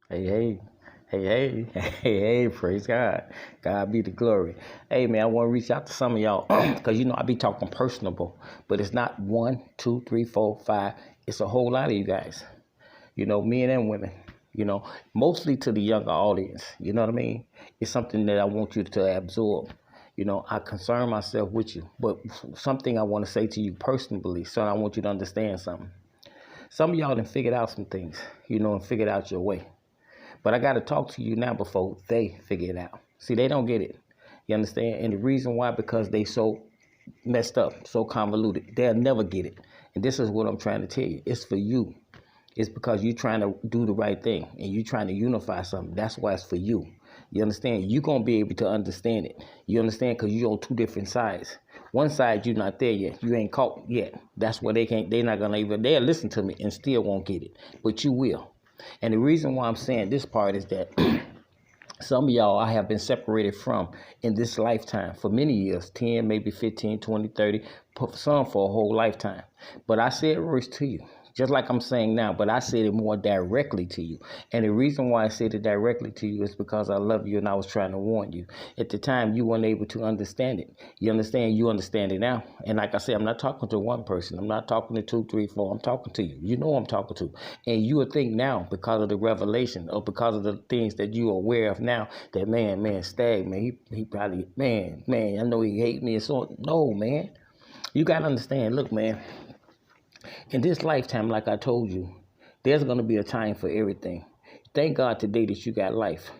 Hey, hey, hey, praise God. God be the glory. Hey, man, I want to reach out to some of y'all because, I be talking personable, but it's not one, two, three, four, five. It's a whole lot of you guys, men and women, mostly to the younger audience. You know what I mean? It's something that I want you to absorb. I concern myself with you, but something I want to say to you personally, so I want you to understand something. Some of y'all done figured out some things, and figured out your way. But I got to talk to you now before they figure it out. See, they don't get it. You understand? And the reason why, because they so messed up, so convoluted, they'll never get it. And this is what I'm trying to tell you. It's for you. It's because you're trying to do the right thing and you're trying to unify something. That's why it's for you. You understand? You're going to be able to understand it. You understand? Because you're on two different sides. One side, you're not there yet. You ain't caught yet. That's why they're not going to even, they'll listen to me and still won't get it. But you will. And the reason why I'm saying this part is that some of y'all I have been separated from in this lifetime for many years, 10, maybe 15, 20, 30, some for a whole lifetime. But I said words to you, just like I'm saying now, but I said it more directly to you. And the reason why I said it directly to you is because I love you and I was trying to warn you. At the time, you weren't able to understand it. You understand? You understand it now. And like I said, I'm not talking to one person. I'm not talking to two, three, four. I'm talking to you. You know who I'm talking to. And you would think now, because of the revelation or because of the things that you are aware of now, that Stag, man, he probably, I know he hate me and so. No, man. You got to understand, look, man, in this lifetime, like I told you, there's going to be a time for everything. Thank God today that you got life.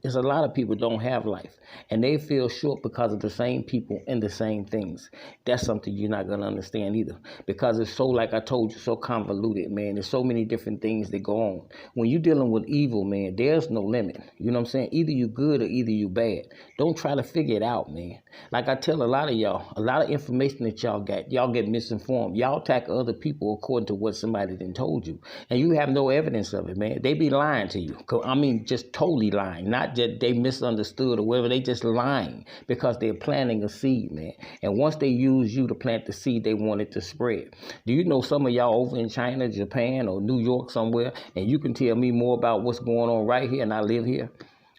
There's a lot of people don't have life and they feel short because of the same people and the same things. That's something you're not going to understand either, because it's so, like I told you, so convoluted, man. There's so many different things that go on. When you're dealing with evil, man, there's no limit. You know what I'm saying? Either you good or either you bad. Don't try to figure it out, man. Like I tell a lot of y'all, a lot of information that y'all get misinformed. Y'all attack other people according to what somebody then told you. And you have no evidence of it, man. They be lying to you. I mean, just totally lying. Not that they misunderstood or whatever. They just lying because they're planting a seed, man. And once they use you to plant the seed, they want it to spread. Do you know some of y'all over in China, Japan, or New York somewhere, and you can tell me more about what's going on right here, and I live here,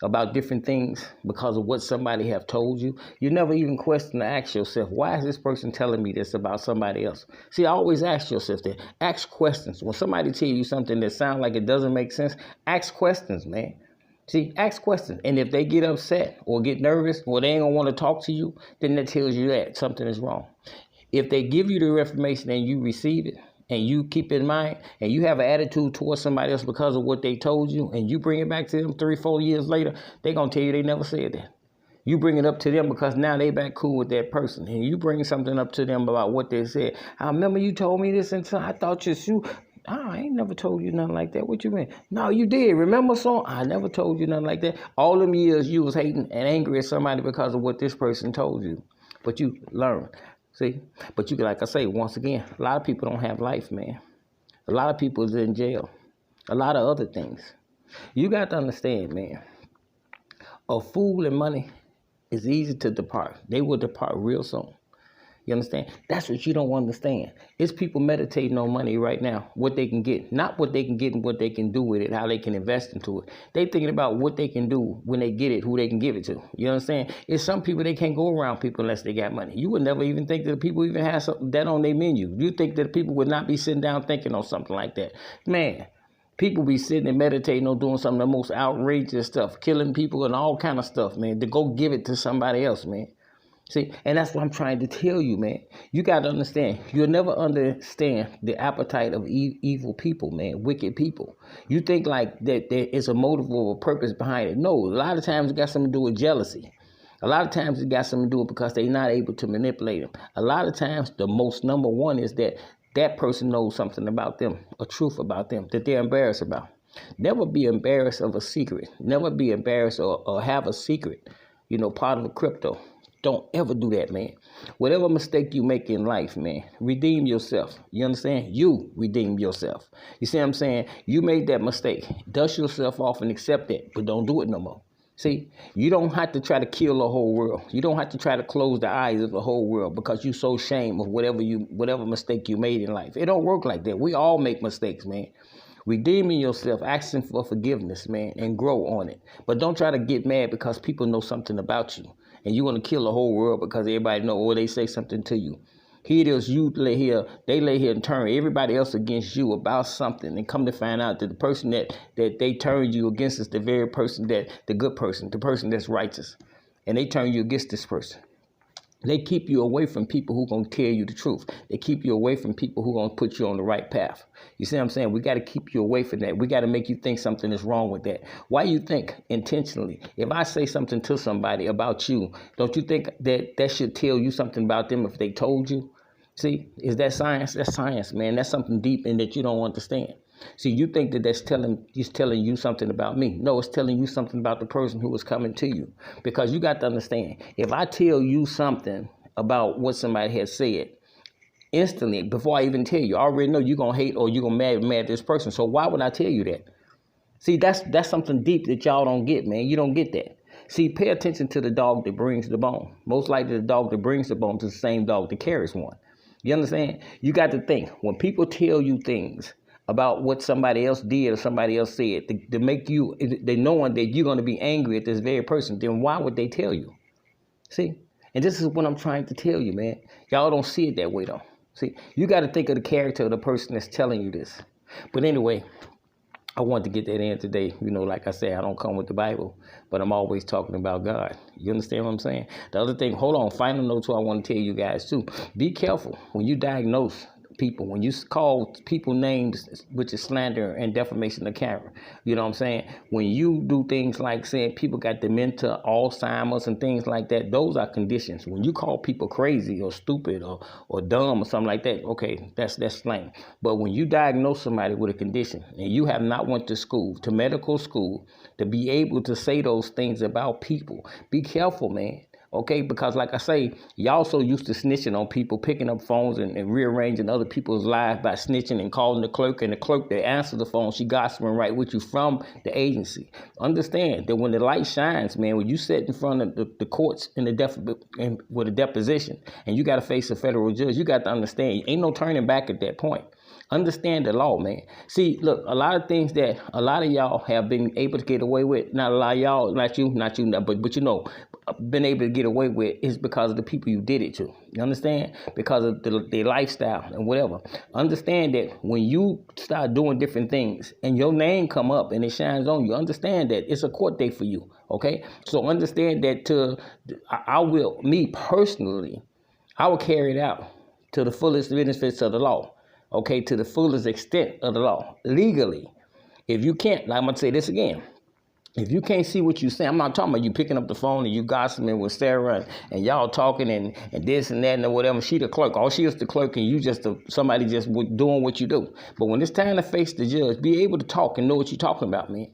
about different things because of what somebody have told you? You never even question to ask yourself, why is this person telling me this about somebody else? See, I always ask yourself that. Ask questions. When somebody tell you something that sounds like it doesn't make sense, ask questions, man. See, ask questions. And if they get upset or get nervous or they ain't gonna want to talk to you, then that tells you that something is wrong. If they give you the information and you receive it and you keep it in mind and you have an attitude towards somebody else because of what they told you and you bring it back to them 3-4 years later, they're going to tell you they never said that. You bring it up to them because now they back cool with that person. And you bring something up to them about what they said. I remember you told me this and I thought you. I ain't never told you nothing like that. What you mean? No, you did. Remember something? I never told you nothing like that. All them years you was hating and angry at somebody because of what this person told you. But you learn. See? But you can, like I say, once again, a lot of people don't have life, man. A lot of people is in jail. A lot of other things. You got to understand, man. A fool and money is easy to depart. They will depart real soon. You understand? That's what you don't understand. It's people meditating on money right now, what they can get. Not what they can get and what they can do with it, how they can invest into it. They thinking about what they can do when they get it, who they can give it to. You understand? It's some people, they can't go around people unless they got money. You would never even think that people even have that on their menu. You think that people would not be sitting down thinking on something like that. Man, people be sitting and meditating on doing some of the most outrageous stuff, killing people and all kind of stuff, man, to go give it to somebody else, man. See, and that's what I'm trying to tell you, man. You got to understand, you'll never understand the appetite of evil people, man, wicked people. You think like that there is a motive or a purpose behind it. No, a lot of times it got something to do with jealousy. A lot of times it got something to do with because they're not able to manipulate them. A lot of times the most number one is that person knows something about them, a truth about them that they're embarrassed about. Never be embarrassed of a secret. Never be embarrassed or have a secret, part of a crypto. Don't ever do that, man. Whatever mistake you make in life, man, redeem yourself. You understand? You redeem yourself. You see what I'm saying? You made that mistake. Dust yourself off and accept it, but don't do it no more. See, you don't have to try to kill the whole world. You don't have to try to close the eyes of the whole world because you're so ashamed of whatever mistake you made in life. It don't work like that. We all make mistakes, man. Redeeming yourself, asking for forgiveness, man, and grow on it. But don't try to get mad because people know something about you. And you want to kill the whole world because everybody know or they say something to you. Here it is, they lay here and turn everybody else against you about something, and come to find out that the person that they turned you against is the very person the good person, the person that's righteous. And they turn you against this person. They keep you away from people who going to tell you the truth. They keep you away from people who going to put you on the right path. You see what I'm saying? We got to keep you away from that. We got to make you think something is wrong with that. Why you think intentionally? If I say something to somebody about you, don't you think that should tell you something about them if they told you? See, is that science? That's science, man. That's something deep in that you don't understand. See, you think that he's telling you something about me. No, it's telling you something about the person who was coming to you. Because you got to understand, if I tell you something about what somebody has said, instantly, before I even tell you, I already know you're going to hate or you're going to mad this person. So why would I tell you that? See, that's something deep that y'all don't get, man. You don't get that. See, pay attention to the dog that brings the bone. Most likely the dog that brings the bone is the same dog that carries one. You understand? You got to think, when people tell you things about what somebody else did or somebody else said to make you, they knowing that you're going to be angry at this very person, then why would they tell you? See? And this is what I'm trying to tell you, man. Y'all don't see it that way, though. See? You got to think of the character of the person that's telling you this. But anyway, I wanted to get that in today. You know, like I said, I don't come with the Bible, but I'm always talking about God. You understand what I'm saying? The other thing, hold on, final note too, I want to tell you guys too. Be careful when you diagnose people, when you call people names, which is slander and defamation of character. You know what I'm saying? When you do things like saying people got dementia, Alzheimer's, and things like that, those are conditions. When you call people crazy or stupid or dumb or something like that, okay, that's slang. But when you diagnose somebody with a condition and you have not went to school, to medical school, to be able to say those things about people, be careful, man. Okay, because like I say, y'all so used to snitching on people, picking up phones and rearranging other people's lives by snitching and calling the clerk, and the clerk that answers the phone, she gossiping right with you from the agency. Understand that when the light shines, man, when you sit in front of the courts with a deposition and you got to face a federal judge, you got to understand, ain't no turning back at that point. Understand the law, man. See, look, a lot of things that a lot of y'all have been able to get away with, not a lot of y'all, not you, but you know, been able to get away with is because of the people you did it to. You understand? Because of their lifestyle and whatever. Understand that when you start doing different things and your name come up and it shines on you, understand that it's a court day for you. Okay? So understand that me personally, I will carry it out to the fullest benefits of the law. Okay, to the fullest extent of the law, legally. If you can't, like I'm going to say this again, if you can't see what you say, I'm not talking about you picking up the phone and you gossiping with Sarah and y'all talking and this and that and whatever. She the clerk. All she is the clerk and you just somebody just doing what you do. But when it's time to face the judge, be able to talk and know what you're talking about, man.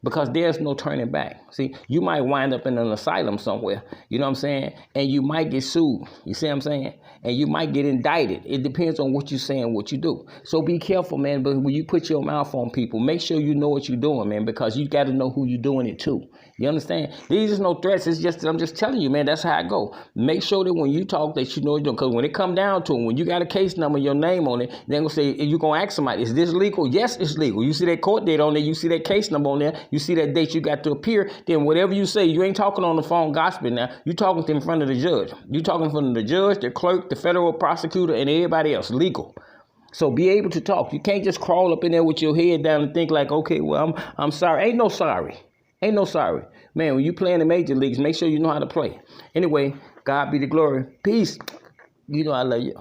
Because there's no turning back. See, you might wind up in an asylum somewhere, you know what I'm saying? And you might get sued, you see what I'm saying? And you might get indicted. It depends on what you say and what you do. So be careful, man, but when you put your mouth on people, make sure you know what you're doing, man, because you got to know who you're doing it to. You understand? These is no threats. It's just that I'm just telling you, man, that's how I go. Make sure that when you talk that you know what you're doing. Because when it come down to it, when you got a case number, your name on it, they're going to say, you're going to ask somebody, is this legal? Yes, it's legal. You see that court date on there. You see that case number on there. You see that date you got to appear. Then whatever you say, you ain't talking on the phone gossiping now. You talking in front of the judge. You talking in front of the judge, the clerk, the federal prosecutor, and everybody else. Legal. So be able to talk. You can't just crawl up in there with your head down and think like, okay, well, I'm sorry. Ain't no sorry. Ain't no sorry. Man, when you play in the major leagues, make sure you know how to play. Anyway, God be the glory. Peace. You know I love you.